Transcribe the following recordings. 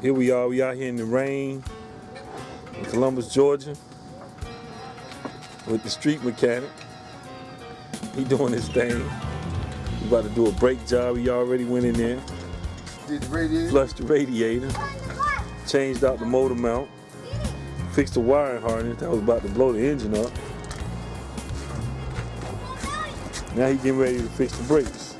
Here we are. We out here in the rain in Columbus, Georgia, with the street mechanic. He doing his thing. He about to do a brake job. He already went in there, did the radiator, flushed the radiator, changed out the motor mount, fixed the wiring harness that was about to blow the engine up. Now he getting ready to fix the brakes.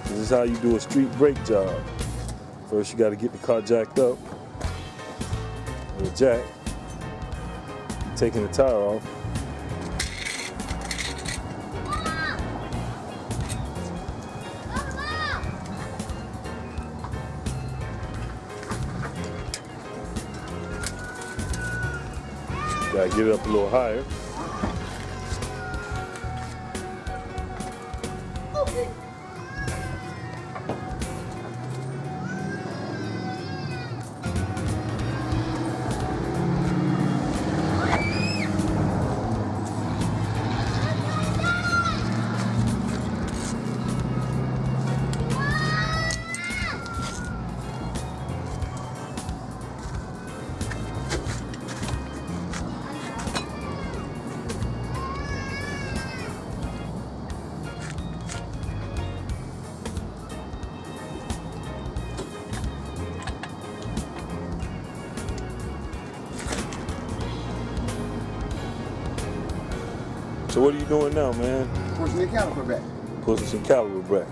This is how you do a street brake job. First you got to get the car jacked up with a jack. Taking the tire off. Gotta get it up a little higher. So what are you doing now, man? pushing the caliper back. Pushing some caliper back.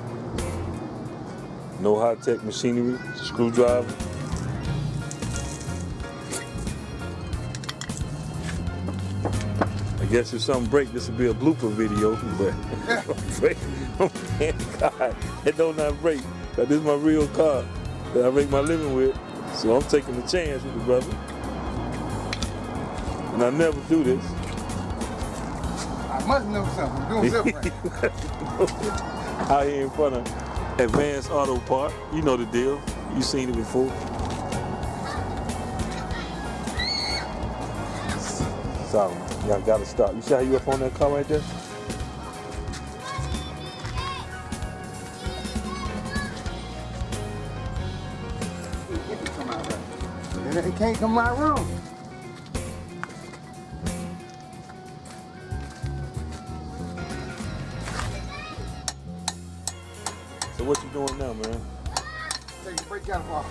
No high-tech machinery, screwdriver. I guess if something breaks, this will be a blooper video, but God, it don't not break. This is my real car that I make my living with, so I'm taking a chance with the brother. And I never do this. I must know something. I'm doing something right. Out here in front of Advanced Auto Park. You know the deal. You've seen it before. Solomon, y'all gotta stop. You see how you up on that car right there? It can't come out wrong. So what you doing now, man? Take the brake caliper off.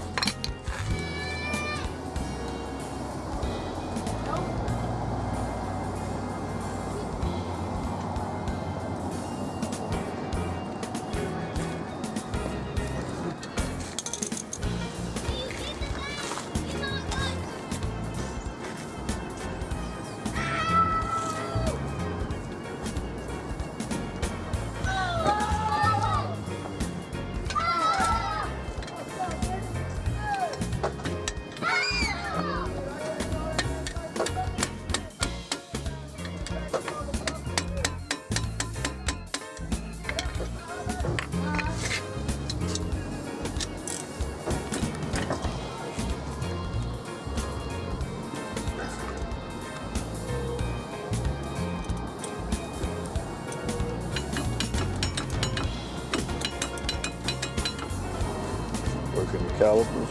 Working the calipers.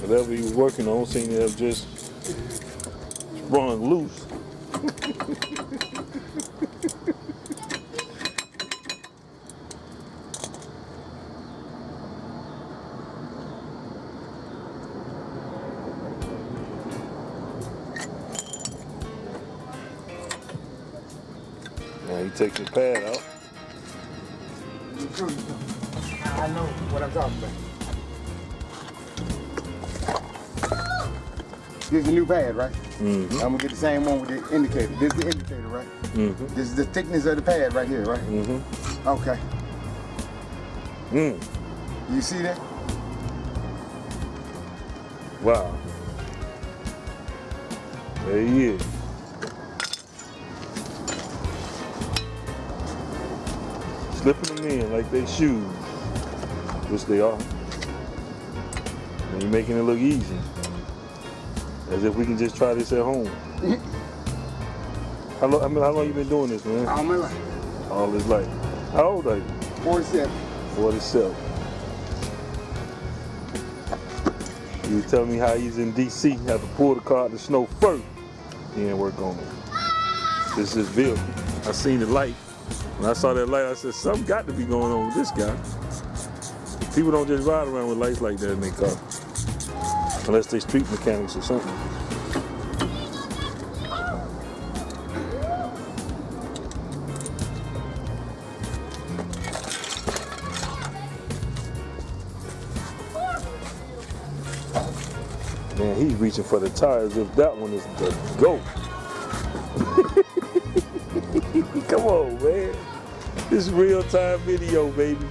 Whatever he was working on seemed to have just sprung loose. Now he takes the pad out. Let me show you something. I know what I'm talking about. This is the new pad, right? Mm-hmm. I'm gonna get the same one with the indicator. This is the indicator, right? Mm-hmm. This is the thickness of the pad right here, right? Mm-hmm. Okay. Mm. You see that? Wow. There he is. Slipping them in like they shoes, which they are. And you're making it look easy. As if we can just try this at home. How long you been doing this, man? All my life. All his life. How old are you? 47. 47. You were telling me how he's in DC, had to pull the car out the snow first. He didn't work on it. This is vehicle. I seen the light. When I saw that light, I said, something got to be going on with this guy. People don't just ride around with lights like that in their car. Unless they street mechanics or something. Man, he's reaching for the tires if that one is the GOAT. Come on, man. This is real-time video, baby.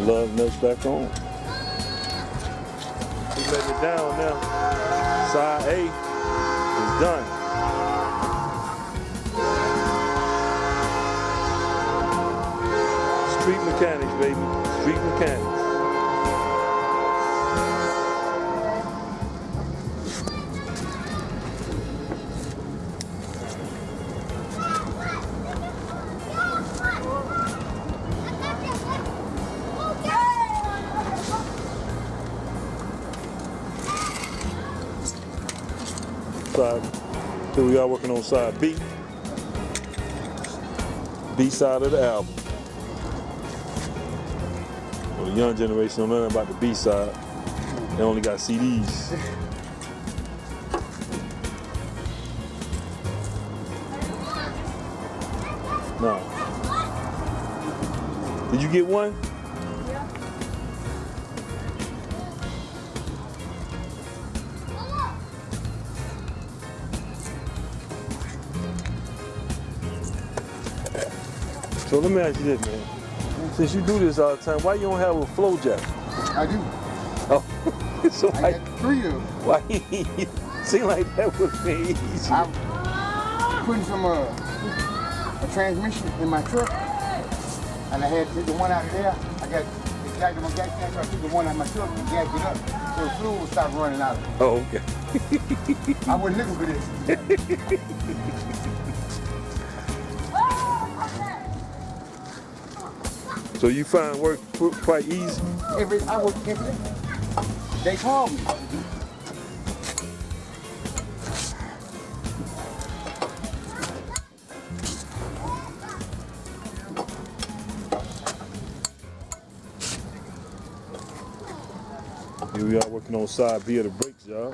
Love nuts back on. He's letting it down now. Side A is done. Street mechanics, baby. Street mechanics. Here we are working on side B. B side of the album. Well, the young generation don't know nothing about the B side. They only got CDs. No. Did you get one? So let me ask you this, man. Since you do this all the time, why you don't have a flow jack? I do. Oh, so I got 3 of them. Why? Seem like that would be easy. I'm putting some a transmission in my truck, and I had to take the one out of there. I got exactly my gas tank, so I took the one out of my truck and jacked it up, so the fluid will stop running out. Oh, okay. I wasn't looking for this. So you find work quite easy? I work every day. They call me. Here we are working on side B of the brakes, y'all.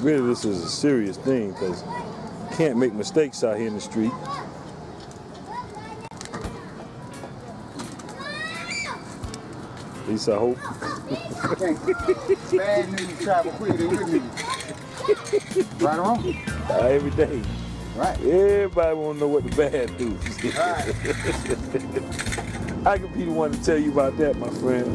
Really, this is a serious thing because you can't make mistakes out here in the street. At least I hope. Bad news travel quicker than good news. Right or wrong? Every day. Right. Everybody want to know what the bad news is. Right. I could be the one to tell you about that, my friend.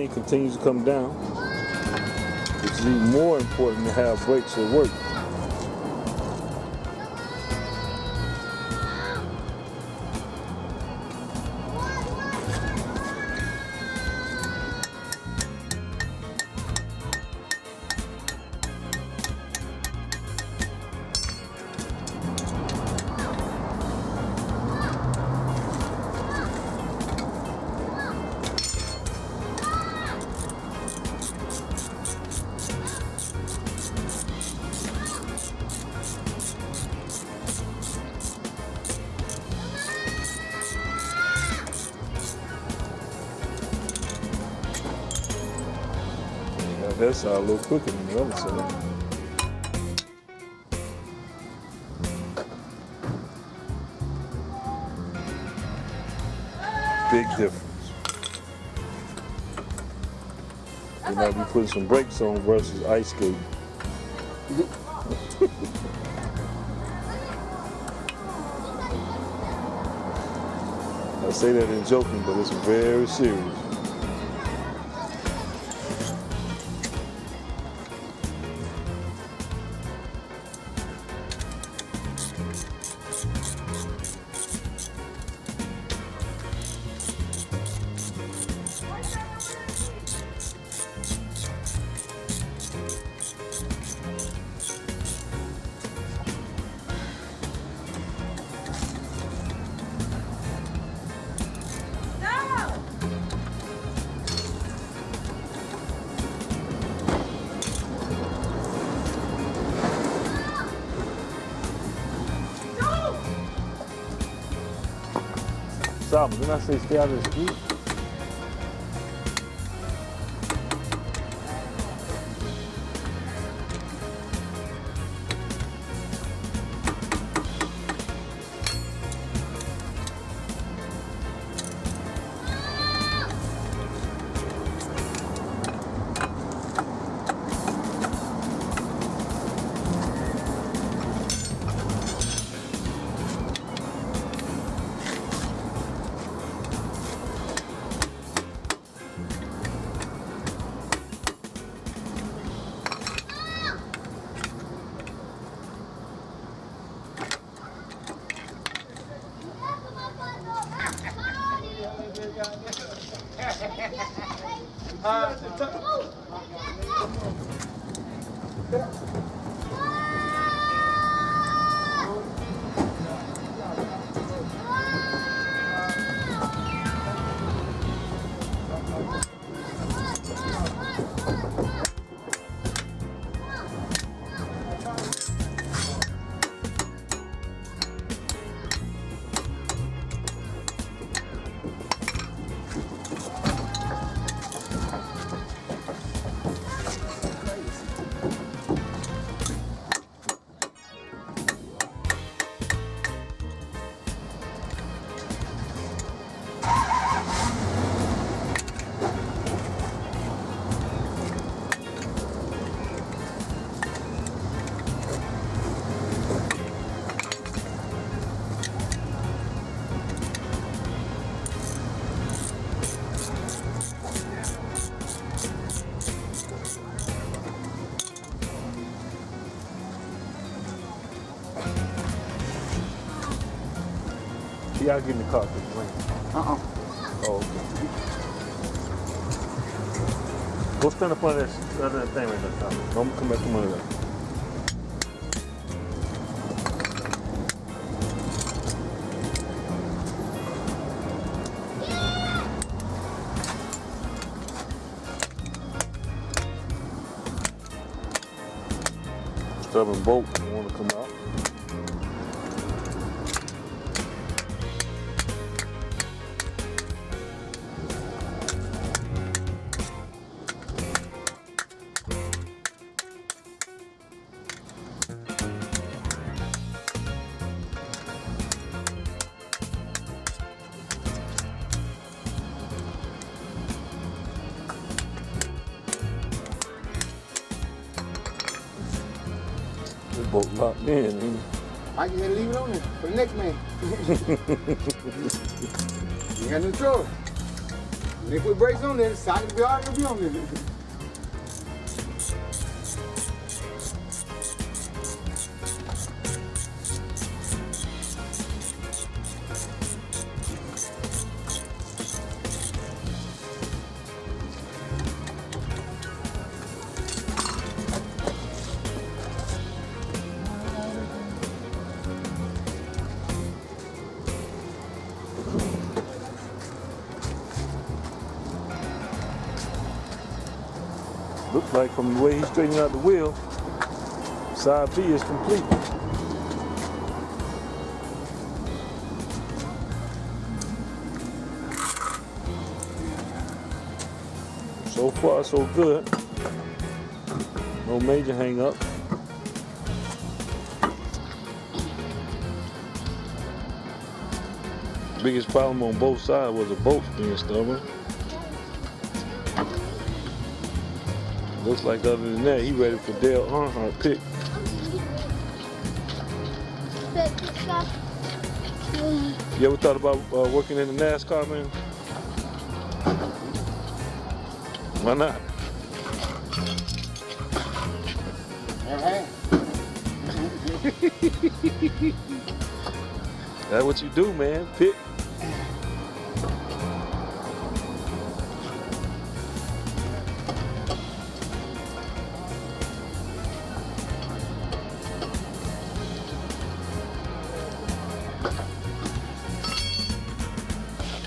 plane continues to come down, it's even more important to have brakes that work. That side a little quicker than the other side. Big difference. You might be putting some brakes on versus ice skating. I say that in joking, but it's very serious. Stop, didn't I say stay out of the street? Y'all get in the car, Uh-uh. Oh, okay. Go stand up on that thing right there, Tommy. Don't come back from under that. Stubborn bolt, don't want to come out. This bolt locked in, ain't it? I can leave it on there for the next man. You got no choice. When they put brakes on there, the socket will be already gonna be on there. Looks like from the way he's straightening out the wheel, side B is complete. So far, so good. No major hang up. Biggest problem on both sides was the bolts being stubborn. Looks like other than that, he ready for Dale Earnhardt pick. You ever thought about working in the NASCAR, man? Why not? That's what you do, man. Pick.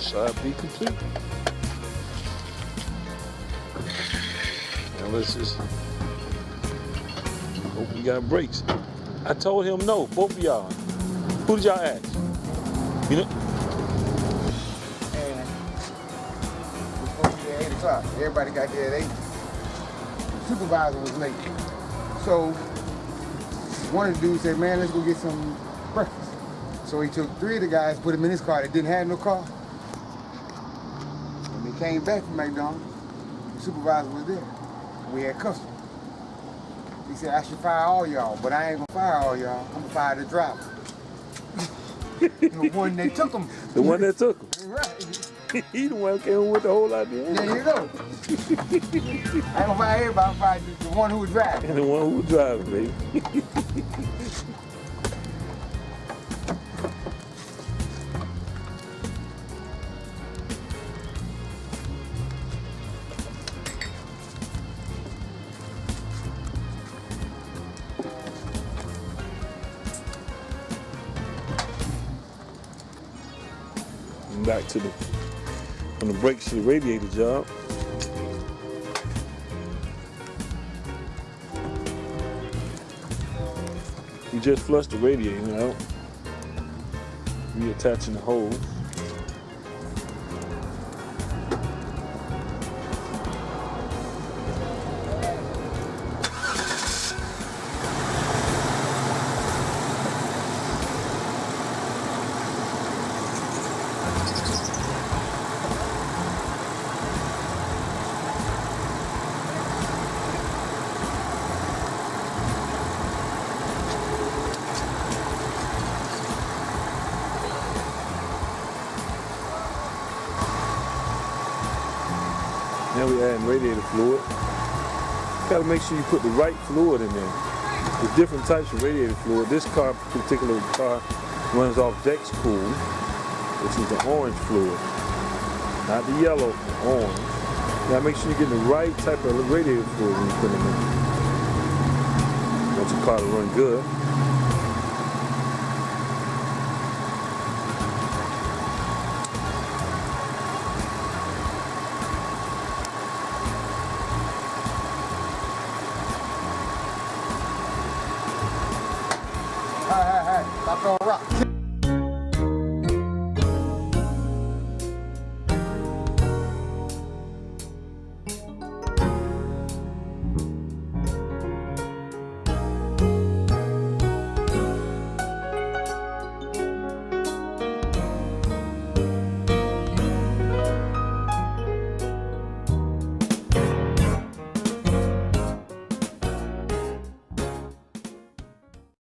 Side B complete. Now let's just hope we got brakes. I told him no, both of y'all. Who did y'all ask? You know? And we're supposed to be at 8 o'clock. Everybody got there at 8. The supervisor was late. So one of the dudes said, man, let's go get some breakfast. So he took 3 of the guys, put them in his car that didn't have no car. When they came back from McDonald's, the supervisor was there. We had customers. He said, I should fire all y'all, but I ain't gonna fire all y'all. I'm gonna fire the driver. The one that took him. The one that took him. Right. He the one who came with the whole idea. There you go. I ain't gonna fire everybody, I'm gonna fire the one who was driving. And the one who was driving, baby. Back to from the brakes to the radiator job. You just flushed the radiator out, reattaching the hose. Now we're adding radiator fluid. Gotta make sure you put the right fluid in there. There's different types of radiator fluid. This particular car runs off Dex Cool, which is the orange fluid. Not the yellow, the orange. Now make sure you're getting the right type of radiator fluid when you put them in. Want your car to run good. Hey, stop throwing rocks.